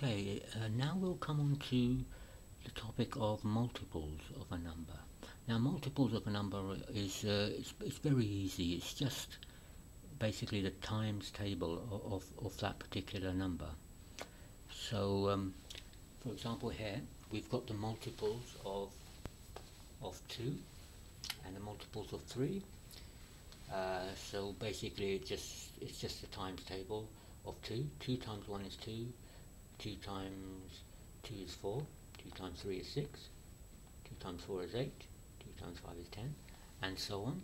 Okay, now we'll come on to the topic of multiples of a number. Now, multiples of a number is it's very easy. It's just basically the times table of that particular number. So, for example, here we've got the multiples of 2 and the multiples of 3. So basically, it's just the times table of 2. 2 times 1 is 2. 2 times 2 is 4, 2 times 3 is 6, 2 times 4 is 8, 2 times 5 is 10, and so on.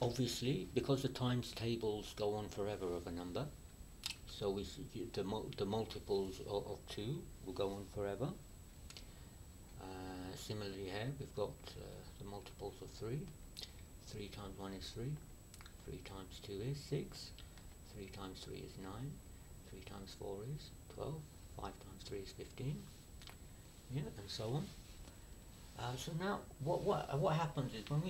Obviously, because the times tables go on forever of a number, so the multiples of 2 will go on forever. Similarly here, we've got the multiples of 3. 3 times 1 is 3, 3 times 2 is 6, 3 times 3 is 9, 3 times 4 is 12, 5 times 3 is 15, yeah, and so on. So now, what happens is when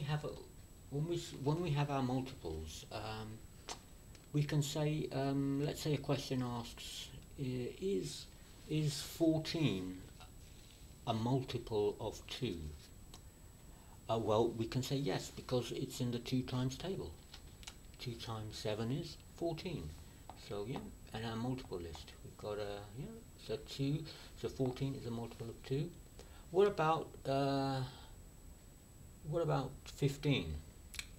we have our multiples, we can say, let's say a question asks, is 14 a multiple of 2? Well, we can say yes, because it's in the 2 times table. 2 times 7 is 14. So yeah, and our multiple list, we've got so 2, so 14 is a multiple of 2. What about 15?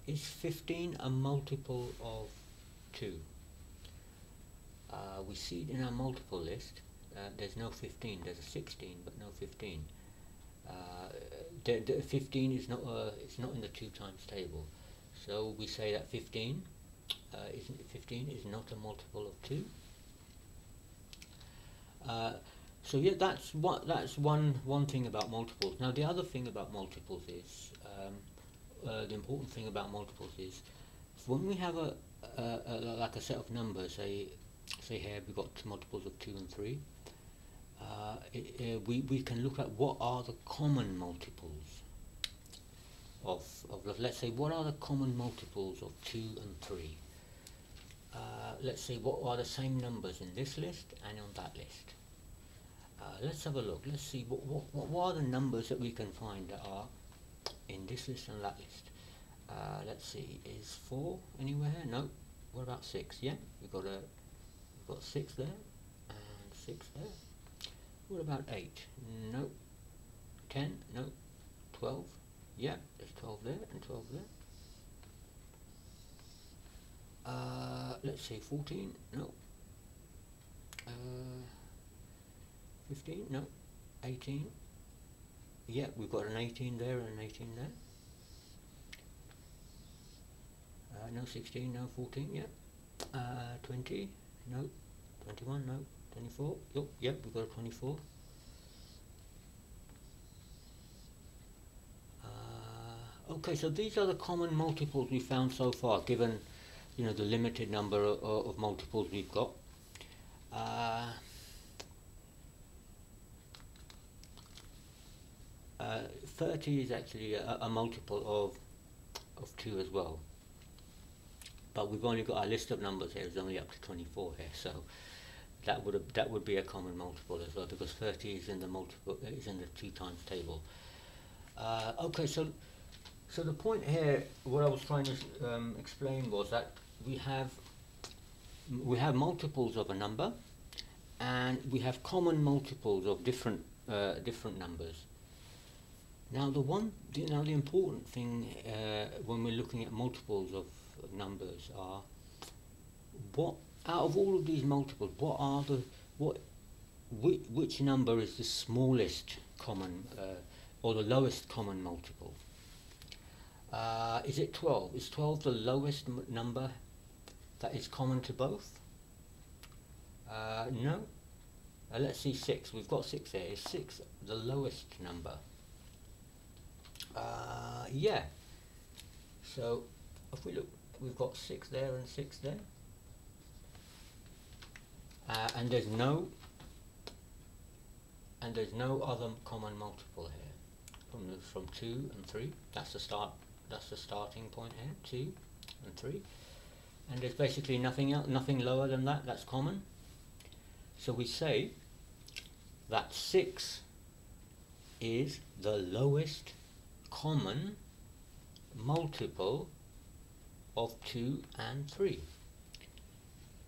Is 15 a multiple of 2? We see it in our multiple list. There's no 15. There's a 16, but no 15. The 15 is not it's not in the 2 times table. So we say that 15 is not a multiple of 2. So yeah, that's one thing about multiples. Now the other thing about multiples is the important thing about multiples is when we have like a set of numbers, say here we've got multiples of 2 and 3. We can look at what are the common multiples of let's say, what are the common multiples of 2 and 3? Let's say, what are the same numbers in this list and on that list? Let's have a look. Let's see what are the numbers that we can find that are in this list and that list. Let's see, is 4 anywhere here? No. What about 6? Yeah, we've got 6 there and 6 there. What about 8? No. 10? No. 12? Yeah, there's 12 there and 12 there. Let's say 14? No. 15? No. 18? Yeah, we've got an 18 there and an 18 there. No. 16? No. 14? Yeah. 20? No. 21? No. 24? Yep, we've got a 24. Okay, so these are the common multiples we found so far, given the limited number of multiples we've got. 30 is actually a multiple of 2 as well, but we've only got our list of numbers here is only up to 24 here, so that would be a common multiple as well, because 30 is in the 2 times table. Okay, so the point here, what I was trying to explain was that we have multiples of a number, and we have common multiples of different numbers. Now the important thing when we're looking at multiples of numbers are, what out of all of these multiples, which number is the smallest common or the lowest common multiple? Is it 12? Is 12 the lowest number that is common to both? No. Let's see, 6. We've got 6 there. Is 6 the lowest number? Yeah. So if we look, we've got 6 there and 6 there. And there's no other common multiple here from 2 and 3. That's the starting point here, 2 and 3, and there's basically nothing else, nothing lower than that that's common. So we say that 6 is the lowest common multiple of 2 and 3.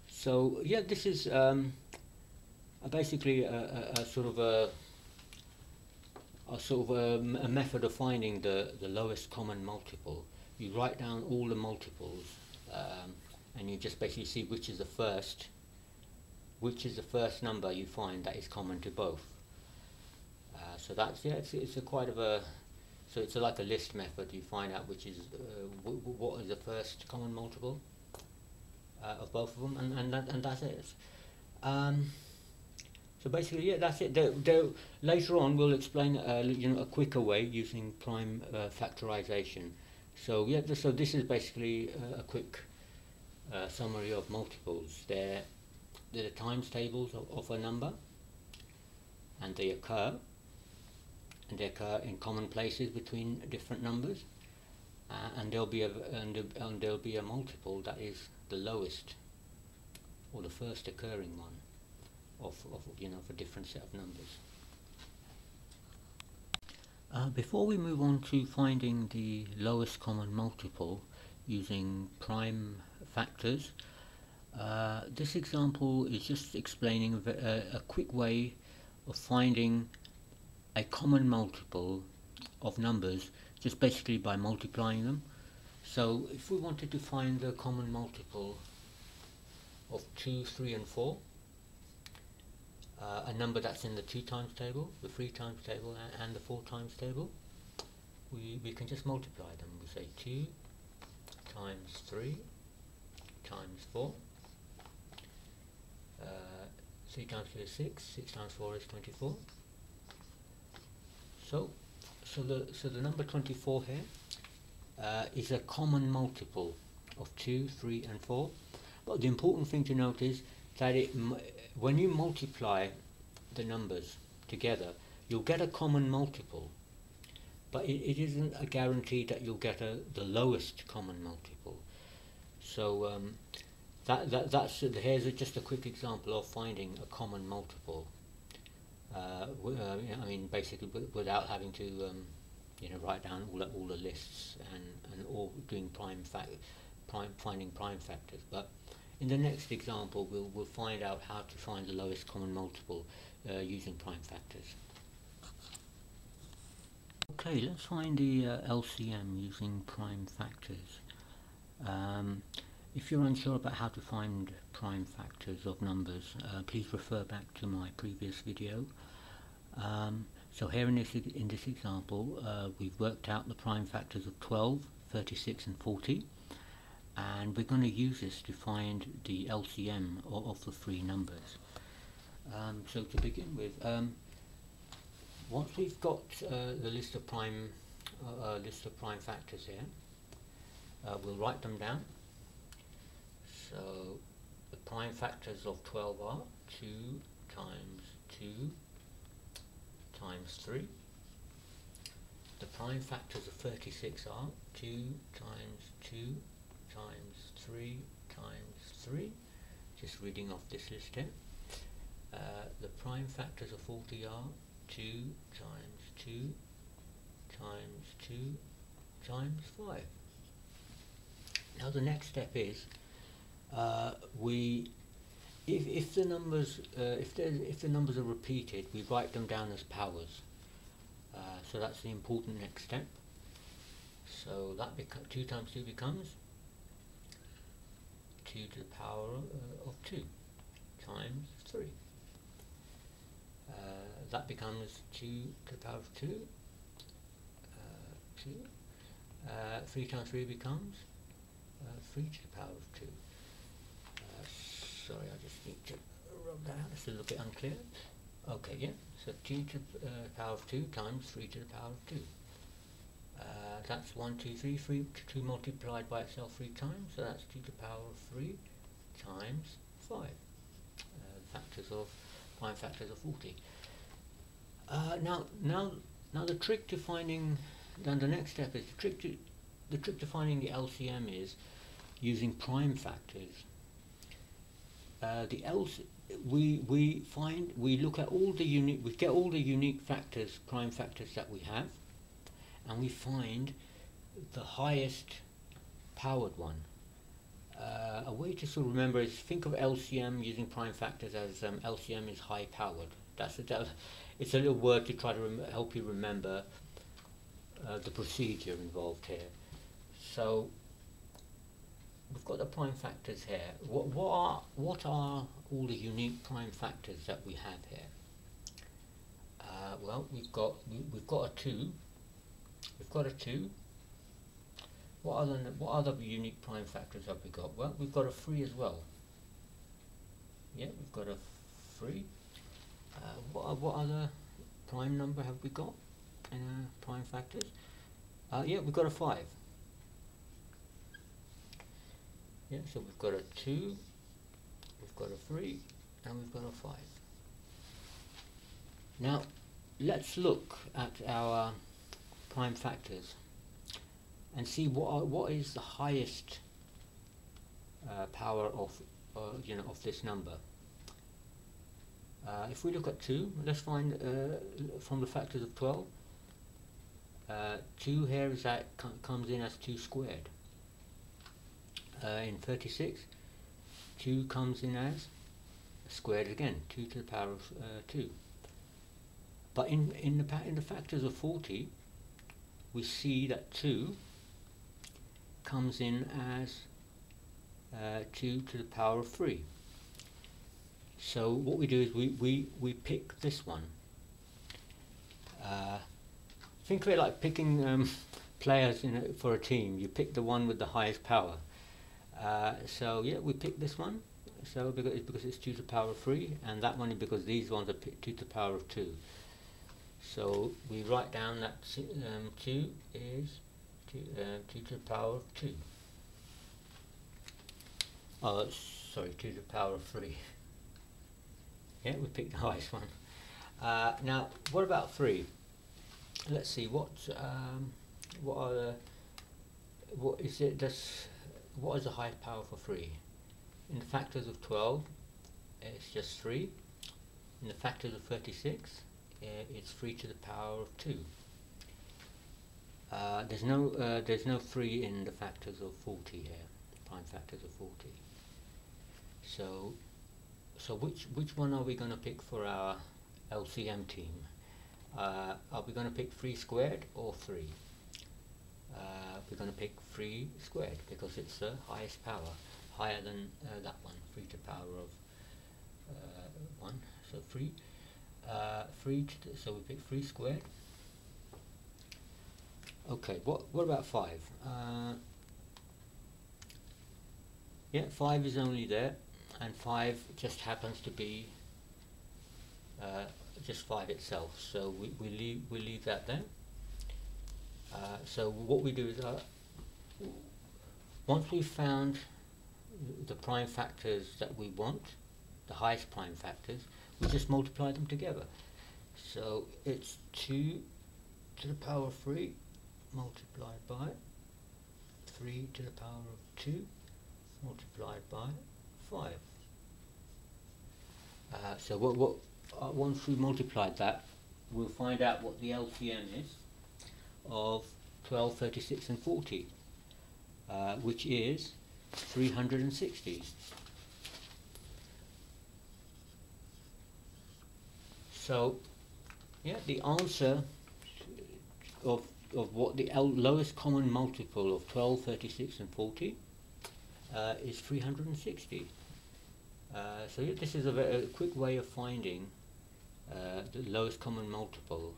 So yeah, this is basically a sort of a method of finding the lowest common multiple. You write down all the multiples, and you just basically see which is the first number you find that is common to both. So that's, yeah, it's a quite of a, so it's like a list method. You find out which is what is the first common multiple of both of them, and that's it. So basically, yeah, that's it. Later on, we'll explain a quicker way using prime factorization. So yeah, so this is basically a quick summary of multiples. They're the times tables of a number, and they occur in common places between different numbers, and there'll be a multiple that is the lowest or the first occurring one of for different set of numbers. Before we move on to finding the lowest common multiple using prime factors, this example is just explaining a quick way of finding a common multiple of numbers just basically by multiplying them. So if we wanted to find the common multiple of 2, 3 and 4, a number that's in the 2 times table, the 3 times table and the 4 times table, we can just multiply them. We say 2 times 3 times 4, 3 times 2 is 6, 6 times 4 is 24. So the number 24 here is a common multiple of 2, 3 and 4. But the important thing to note is that when you multiply the numbers together, you'll get a common multiple, but it isn't a guarantee that you'll get the lowest common multiple. So here's just a quick example of finding a common multiple. I mean, basically without having to write down all the lists and all doing finding prime factors. But in the next example, we'll find out how to find the lowest common multiple using prime factors. Okay, let's find the LCM using prime factors. If you're unsure about how to find prime factors of numbers, please refer back to my previous video. So here in this example, we've worked out the prime factors of 12, 36 and 40. And we're going to use this to find the LCM of the 3 numbers. So to begin with, once we've got the list of prime factors here, we'll write them down. So the prime factors of 12 are 2 times 2 times 3. The prime factors of 36 are 2 times 2 times 3 times 3, just reading off this list here. The prime factors of 40 are 2 times 2 times 2 times 5. Now the next step is if the numbers are repeated, we write them down as powers. So that's the important next step. So that 2 times 2 becomes 2 to the power of 2 times 3. That becomes 2 to the power of 2. 2. 3 times 3 becomes 3 to the power of 2. Sorry, I just need to rub that out. It's a little bit unclear. Okay, yeah. So 2 to the power of 2 times 3 to the power of 2. That's 1, 2, 3, 2 multiplied by itself 3 times, so that's 2 to the power of 3 times 5. Prime factors of 40. Now the trick to finding, then the next step is the trick to finding the LCM is using prime factors. we look at all the unique, we get all the unique factors, prime factors that we have, and we find the highest powered one. A way to sort of remember is think of LCM using prime factors as LCM is high powered. It's a little word to try to help you remember the procedure involved here. So we've got the prime factors here. What are all the unique prime factors that we have here? Well, we've got a 2. We've got a 2. What other unique prime factors have we got? Well, we've got a 3 as well. Yeah, we've got a 3. What other prime number have we got in our prime factors? Yeah, we've got a 5. Yeah, so we've got a 2, we've got a 3, and we've got a 5. Now, let's look at our prime factors and see what is the highest power of of this number. If we look at 2, let's find from the factors of 12. 2 here is that comes in as 2 squared. In 36, 2 comes in as squared again, 2 to the power of 2. But in the factors of 40, we see that 2 comes in as 2 to the power of 3. So what we do is we pick this one. Think of it like picking players for a team. You pick the one with the highest power. So yeah, we pick this one. So because it's 2 to the power of 3, and that one is because these ones are 2 to the power of 2. So we write down that 2 is 2 to the power of 2. Oh, sorry, 2 to the power of 3. Yeah, we picked the highest one. Now, what about 3? Let's see what is the highest power for 3? In the factors of 12, it's just 3. In the factors of 36, it's 3 to the power of 2. There's no 3 in the factors of 40 here, prime factors of 40. So which one are we going to pick for our LCM team? Are we going to pick 3 squared or 3? We're going to pick 3 squared because it's the highest power, higher than that one, 3 to the power of 1. So 3, so we pick 3 squared. Okay, what about 5? Yeah, 5 is only there, and 5 just happens to be just 5 itself, so we leave that there. So what we do is once we've found the prime factors that we want, the highest prime factors, we just multiply them together. So it's 2 to the power of 3 multiplied by 3 to the power of 2 multiplied by 5. So once we multiplied that, we'll find out what the LCM is of 12, 36 and 40, which is 360. So yeah, the answer of what the lowest common multiple of 12, 36 and 40 is 360. So yeah, this is a quick way of finding the lowest common multiple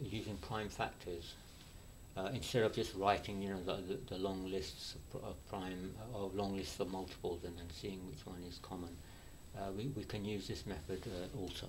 using prime factors instead of just writing the long lists of long lists of multiples and then seeing which one is common. We can use this method also.